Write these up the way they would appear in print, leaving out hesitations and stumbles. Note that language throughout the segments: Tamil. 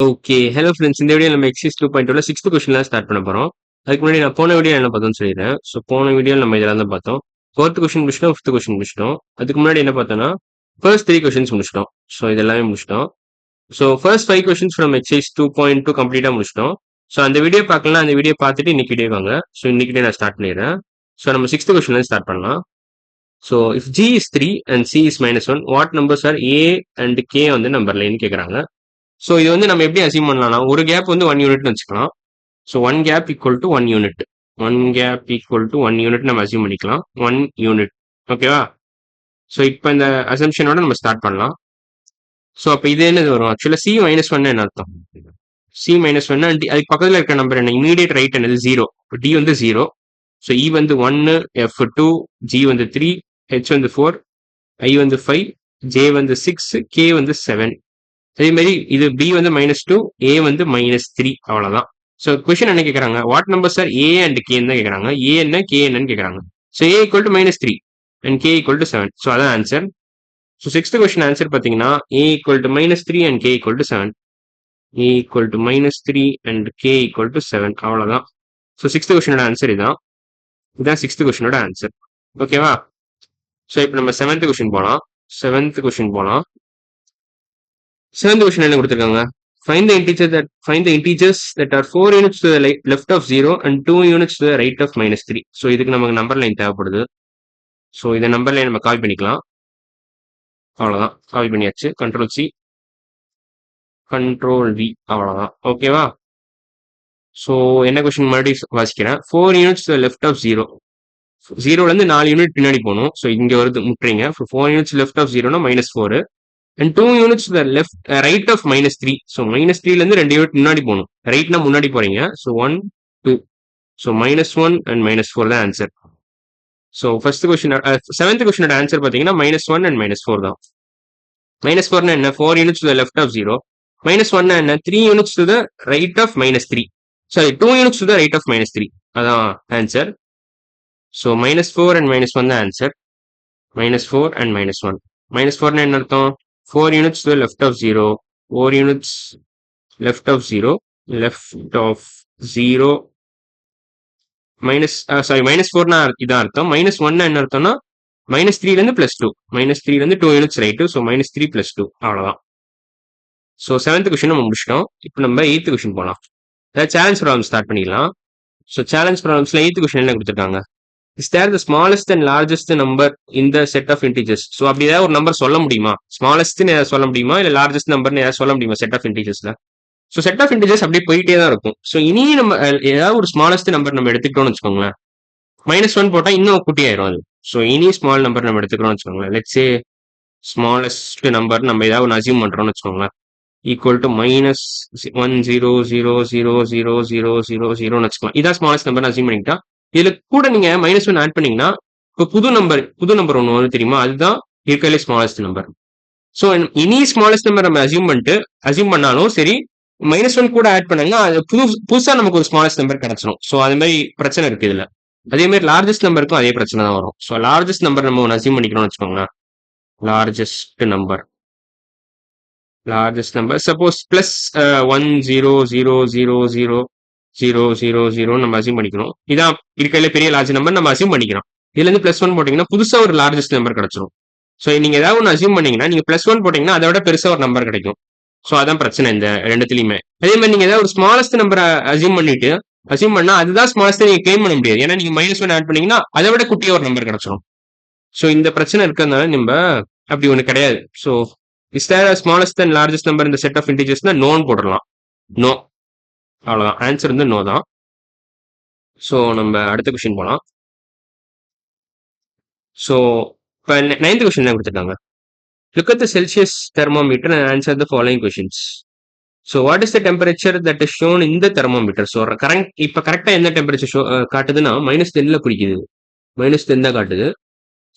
ஓகே. Hello friends. இந்த வீடியோ நம்ம எக்ஸைஸ் 2.2ல 6த் கொஸ்டின்ல ஸ்டார்ட் பண்ண போறோம். அதுக்கு முன்னாடி நான் போன வீடியோ என்ன பார்த்தோம்னு சொல்லிடுறேன். ஸோ போன வீடியோல நம்ம இதெல்லாம் தான் பார்த்தோம். 4த் கொஸ்டின் முடிச்சிட்டோம், 5த் கொஸ்டின் முடிச்சிட்டோம். அதுக்கு முன்னாடி என்ன பார்த்தோம்னா, ஃபர்ஸ்ட் 3 கொஸ்டின்ஸ் முடிச்சிட்டோம். ஸோ இது எல்லாமே முடிச்சிட்டோம். So first 5 questions from exercise 2.2 கம்ப்ளீட்டா முடிச்சிட்டோம். ஸோ அந்த வீடியோ பார்க்கலாம், அந்த வீடியோ பார்த்துட்டு இன்னைக்கு வீடியோ வாங்க. ஸோ இன்னைக்கு நான் ஸ்டார்ட் பண்ணிடுறேன். ஸோ நம்ம 6th கொஸ்டின்ல ஸ்டார்ட் பண்ணலாம். So if G is 3 and C is -1, what numbers are A and K வந்து நம்பர்லைன்னு கேட்குறாங்க. ஸோ இது வந்து நம்ம எப்படி அசீவ் பண்ணலாம்னா, ஒரு கேப் வந்து 1 யூனிட்னு வச்சுக்கலாம். So 1 gap equal to 1 unit. 1 gap equal to 1 unit நம்ம அசீவ் பண்ணிக்கலாம். 1 யூனிட். ஓகேவா? ஸோ இப்போ இந்த அசம்ஷனோட நம்ம ஸ்டார்ட் பண்ணலாம். ஸோ அப்போ இது என்னது வரும்? ஆக்சுவலாக C-1 என்ன அர்த்தம்? C-1 அதுக்கு பக்கத்தில் இருக்கிற நம்பர் என்ன? இமீடியட் ரைட் என்னது? 0. இப்போ D வந்து 0. ஸோ E வந்து 1, F 2, G வந்து 3, H வந்து 4, I வந்து 5, J வந்து 6, K வந்து 7. அதே மாதிரி இது B வந்து -2, A வந்து -3. அவ்வளவுதான். ஸோ கொஸ்டின் என்ன கேட்கறாங்க? What numbers are A and K தான் கேட்கறாங்க. A என்ன K என்னன்னு கேட்கறாங்க. So A equal to -3 and K equal to 7. So அதான் answer. So 6th question answer பார்த்தீங்கன்னா A equal to -3 and K equal to 7. A equal to -3 and K equal to 7. அவ்வளவுதான். ஸோ 6th கொஸ்டினோட ஆன்சர் இதான். 6th கொஸ்டினோட answer. ஓகேவா? ஸோ இப்போ நம்ம 7th கொஸ்டின் போலாம். 7th கொஸ்டின் போலாம். 7th கொஸ்டின் என்ன கொடுத்துருக்காங்க? Find the integers that are 4 units to the left of 0 and 2 units to the right of -3. So இதுக்கு நமக்கு நம்பர் லைன் தேவைப்படுது. ஸோ இந்த நம்பர் லைன் நம்ம காப்பி பண்ணிக்கலாம். அவ்வளோதான், காப்பி பண்ணியாச்சு. Ctrl+C, Ctrl+V, அவ்வளோதான். ஓகேவா? ஸோ என்ன கொஸ்டின் மறுபடியும் வாசிக்கிறேன். 4 units to the left of 0. 0லேருந்து 4 unit பின்னாடி போகணும். ஸோ இங்கே வருது, முட்டுறீங்க. 4 units left of 0னா -4. and 2 units to the left, right of -3. So -3லேருந்து 2 யூனிட் முன்னாடி போகணும். ரைட்னா முன்னாடி போறீங்க. ஸோ 1, 2. ஸோ -1 and -4 தான் answer. So first question 7th கொஸ்டினோட ஆன்சர் பார்த்தீங்கன்னா -1 and -4 தான். -4னா என்ன? 4 units to the left of 0. -1னா என்ன? 3 units to the right of -3. Sorry, 2 units to the right of -3. அதான் ஆன்சர். ஸோ -4 and -1 தான் ஆன்சர். -4 and -1. -4னா என்ன அர்த்தம்? 4 units to the left of 0. 4 units left of 0. Left of 0. -4னா இதான் அர்த்தம். -1னா என்ன அர்த்தம்னா -3லேருந்து +2. -3லேருந்து 2 யூனிட்ஸ் ரைட்டு. ஸோ -3 +2. அவ்வளோதான். ஸோ 7th கொஸ்டின் நம்ம முடிச்சிட்டோம். இப்போ நம்ம 8th கொஸ்டின் போகலாம். அதாவது சேலஞ்ச் ப்ராப்ளம் ஸ்டார்ட் பண்ணிக்கலாம். ஸோ சேலஞ்ச் ப்ராப்ளம்ஸ்ல 8th கொஸ்டின் என்ன கொடுத்துருக்காங்க? Is there the smallest and largest number in the set of integers? So அப்படி ஏதாவது ஒரு நம்பர் சொல்ல முடியுமா? ஸ்மாலஸ்ட்னு ஏதாவது சொல்ல முடியுமா? இல்லை லார்ஜஸ்ட் நம்பர்னு ஏதாவது சொல்ல முடியுமா செட் ஆஃப் இன்டீஜர்ஸ்ல? ஸோ செட் ஆஃப் இன்டீஜர்ஸ் அப்படியே போயிட்டே தான் இருக்கும். ஸோ இனி நம்ம ஏதாவது ஒரு ஸ்மாலஸ்ட் நம்பர் நம்ம எடுத்துக்கிட்டோம்னு வச்சுக்கோங்களேன். -1 போட்டால் இன்னும் குட்டி ஆயிரும் அது. ஸோ இனி ஸ்மால் நம்பர் நம்ம எடுத்துக்கிறோம்னு வச்சுக்கோங்களேன். லெட்ஸ் சே ஸ்மாலஸ்ட் நம்பர் நம்ம ஏதாவது ஒன்று அசியூம் பண்றோம்னு வச்சுக்கோங்களேன். ஈக்குவல் டு -100000000ன்னு வச்சுக்கலாம். இதான் ஸ்மாலஸ்ட் நம்பர் அசியூம் பண்ணிக்கிட்டா இதுல கூட நீங்க -1 ஆட் பண்ணீங்கன்னா இப்போ புது நம்பர் ஒன்று வந்து தெரியுமா? அதுதான் இருக்கிறதுல ஸ்மாலஸ்ட் நம்பர். ஸோ இனி ஸ்மாலஸ்ட் நம்பர் நம்ம அசியூம் பண்ணாலும் சரி, -1 கூட ஆட் பண்ணாங்கன்னா அது புதுசா நமக்கு ஒரு ஸ்மாலஸ்ட் நம்பர் கிடைச்சிடும். ஸோ அது மாதிரி பிரச்சனை இருக்கு இதுல. அதே மாதிரி லார்ஜஸ்ட் நம்பருக்கும் அதே பிரச்சனை தான் வரும். ஸோ லார்ஜஸ்ட் நம்பர் நம்ம ஒன்று அசியூம் பண்ணிக்கிறோம்னு வச்சுக்கோங்களேன். லார்ஜஸ்ட் நம்பர் சப்போஸ் +1000000 நம்ம அசியூம் பண்ணிக்கிறோம். இதான் இருக்கிறதுல பெரிய லார்ஜ் நம்பர் நம்ம அசியூம் பண்ணிக்கிறோம். இதுல இருந்து +1 போட்டீங்கன்னா புதுசா ஒரு லார்ஜஸ்ட் நம்பர் கிடைச்சிடும். ஸோ நீங்க ஏதாவது ஒன்று அசியூம் பண்ணீங்கன்னா நீங்க +1 போட்டீங்கன்னா அதை விட பெருசா ஒரு நம்பர் கிடைக்கும். ஸோ அதான் பிரச்சனை இந்த ரெண்டுத்துலயுமே. அதே மாதிரி நீங்க ஏதாவது ஒரு ஸ்மாலஸ்ட் நம்பரை அசியூம் பண்ணா அதுதான் ஸ்மாலஸ்ட் நீங்க கிளைம் பண்ண முடியாது. ஏன்னா நீங்க -1 ஆட் பண்ணீங்கன்னா அதை விட குட்டியா ஒரு நம்பர் கிடைச்சிடும். ஸோ இந்த பிரச்சனை இருக்கிறதுனால நம்ம அப்படி ஒன்று கிடையாது. So is there smallest and largest number இந்த செட் ஆஃப் இன்டிஜர்ஸ்னா நோன்னு போடலாம். நோ, அவ்வளவுதான். ஆன்சர் வந்து நோ தான். ஸோ நம்ம அடுத்த கொஸ்டின் போகலாம். ஸோ இப்போ 9th கொஸ்டின் தான் கொடுத்துருக்காங்க. Look at the Celsius thermometer and answer the following questions. So what is the temperature that is shown in the thermometer? So இப்போ கரெக்டாக என்ன டெம்பரேச்சர் காட்டுதுன்னா -10ல குறிக்குது. -10 தான் காட்டுது.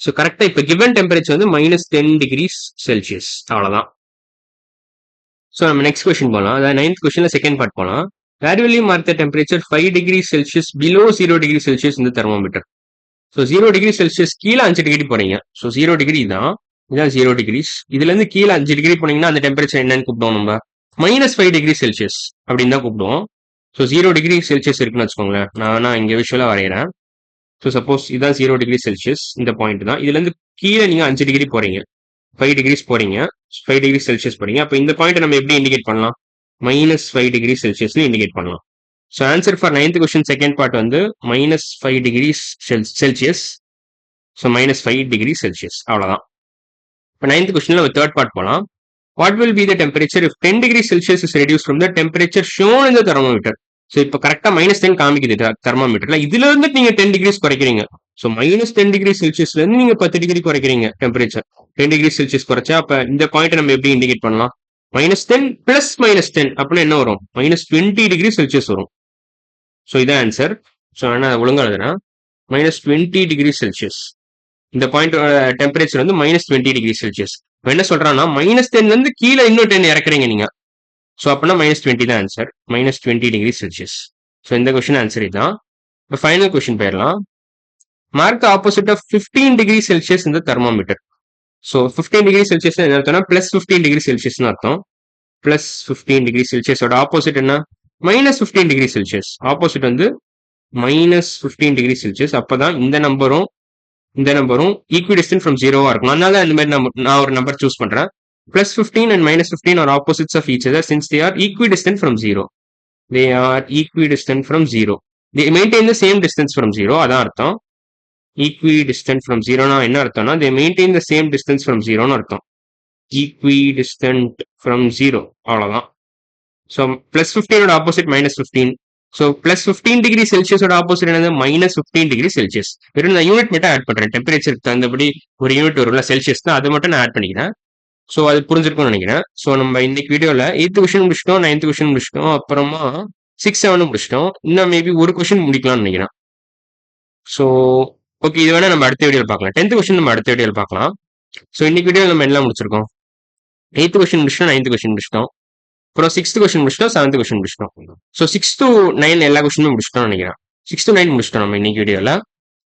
ஸோ கரெக்டாக இப்போ கிவன் டெம்பரேச்சர் வந்து -10 degrees Celsius. அவ்வளோதான். ஸோ நம்ம நெக்ஸ்ட் கொஸ்டின் போகலாம். அதாவது 9th கொஸ்டின்ல செகண்ட் பார்ட் போகலாம். Where will you mark the temperature 5 degrees Celsius below 0 degree Celsius in the thermometer? So 0 degree Celsius கீழே 5 டிகிரி போறீங்க. ஸோ 0 டிகிரி தான், இதான் 0 டிகிரிஸ். இதுல இருந்து கீழே 5 டிகிரி போனீங்கன்னா அந்த டெம்பரேச்சர் என்னன்னு கூப்பிடுவோம் நம்ம? -5 டிகிரி செல்சியஸ் அப்படின்னு தான் கூப்பிடுவோம். ஸோ 0 டிகிரி செல்சியஸ் இருக்குன்னு வச்சுக்கோங்களேன். நான் இங்கே விஷுவலாக வரைகிறேன். ஸோ சப்போஸ் இதுதான் 0 டிகிரி செல்சியஸ் இந்த பாயிண்ட் தான். இதுலேருந்து கீழே நீங்கள் 5 டிகிரி போறீங்க, 5 டிகிரிஸ் போறீங்க, 5 டிகிரி செல்சியஸ் போறீங்க. அப்போ இந்த பாயிண்ட் நம்ம எப்படி இண்டிகேட் பண்ணலாம்? -5 டிகிரி செல்சியஸ்னு இண்டிகேட் பண்ணலாம். So answer for 9th question second part வந்து -5 degree Celsius. So -5 degree Celsius அவ்வளோதான். இப்போ 9th கொஸ்டின்ல நம்ம தேர்ட் பார்ட் போகலாம். What will be the temperature if 10 degree Celsius is reduce from the temperature shown in the thermometer? So இப்போ கரெக்டாக -10 காமிக்குது தெர்மோமீட்டர்ல. இதுல இருந்து நீங்க 10 டிகிரிஸ் குறைக்கிறீங்க. ஸோ -10 டிகிரி செல்சியஸ்ல இருந்து நீங்க 10 டிகிரி குறைக்கிறீங்க டெம்பரேச்சர். 10 டிகிரி செல்சியஸ் குறைச்சா அப்ப இந்த பாயிண்ட் நம்ம எப்படி இண்டிகேட் பண்ணலாம்? -10 பிளஸ் -10 அப்படின்னா என்ன வரும்? -20 டிகிரி செல்சியஸ் வரும். ஸோ இதான் ஆன்சர். ஸோ என்ன ஒழுங்கா எழுதுனா -20 டிகிரி செல்சியஸ். இந்த பாயிண்ட் டெம்பரேச்சர் வந்து -20 டிகிரி செல்சியஸ். என்ன சொல்றான்னா -10ல இருந்து கீழே இன்னும் 10 இறக்குறீங்க நீங்க. ஸோ அப்படின்னா -20 தான் ஆன்சர். -20 degree Celsius. ஸோ இந்த கொஸ்டின் ஆன்சர் இதுதான். இப்போ ஃபைனல் கொஸ்டின் போயிடலாம். Mark opposite of 15 degree Celsius இந்த தெர்மோமீட்டர். ஸோ 15 டிகிரி செல்சியஸ் என்ன அர்த்தம்னா +15 டிகிரி செல்சியஸ்னு அர்த்தம். +15 டிகிரி செல்சியஸோட ஆப்போசிட் என்ன? -15 டிகிரி செல்சியஸ். ஆப்போசிட் வந்து -15 டிகிரி செல்சியஸ். அப்பதான் இந்த நம்பரும் ஈக்விடிஸ்டன்ட் ஃப்ரம் 0வா இருக்கும். அதனால இந்த மாதிரி நான் ஒரு நம்பர் சூஸ் பண்றேன். +15 and -15 are opposites of each other since they are equidistant from 0. They are equidistant from 0. They maintain the same distance from 0. அதான் அர்த்தம். Equidistant from 0னா என்ன அர்த்தம்னா they maintain the same distance from 0னு அர்த்தம். Equidistant from 0 அவ்வளவுதான். ஸோ +15ஓட ஆப்போசிட் -15. ஸோ +15 டிகிரி செல்சியஸோட ஆப்போசிட் என்னது? -15 டிகிரி செல்சியஸ். வெறும் நான் யூனிட் மட்டும் ஆட் பண்றேன். டெம்பரேச்சருக்கு தகுந்தபடி ஒரு யூனிட் வரும்ல செல்சியஸ் தான், அதை மட்டும் நான் ஆட் பண்ணிக்கிறேன். ஸோ அது புரிஞ்சிருக்கும்னு நினைக்கிறேன். ஸோ நம்ம இன்னைக்கு வீடியோல 8th கொஸ்டின் முடிச்சிட்டோம், 9th கொஸ்டின் முடிச்சிட்டோம், அப்புறமா 6, 7 முடிச்சிட்டோம். இன்னும் மேபி ஒரு கொஸ்டின் முடிக்கலாம்னு நினைக்கிறேன். ஸோ ஓகே, இது வேணா நம்ம அடுத்த வீடியோல பார்க்கலாம். 10th கொஸ்டின் நம்ம அடுத்த வீடியோல பார்க்கலாம். ஸோ இன்னைக்கு வீடியோல நம்ம எல்லாம் முடிச்சிருக்கோம். 8th கொஸ்டின் முடிச்சிட்டோம், 9th கொஸ்டின் முடிச்சிட்டோம், அப்புறம் 6th கொஸ்டின் முடிச்சிட்டோம், 7th கொஸ்டின் முடிச்சிட்டோம். ஸோ 6 to 9 எல்லா கொஸ்டினும் முடிச்சிட்டோம்னு நினைக்கிறேன். 6 to 9 முடிச்சிட்டோம் நம்ம இன்னைக்கு வீடியோல.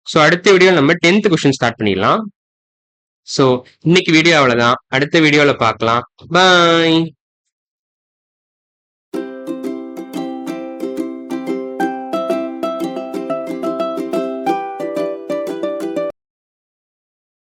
ஸோ அடுத்த வீடியோல நம்ம 10th கொஸ்டின் ஸ்டார்ட் பண்ணிடலாம். ஸோ இன்னைக்கு வீடியோ அவ்வளவுதான். அடுத்த வீடியோல பார்க்கலாம். பாய்.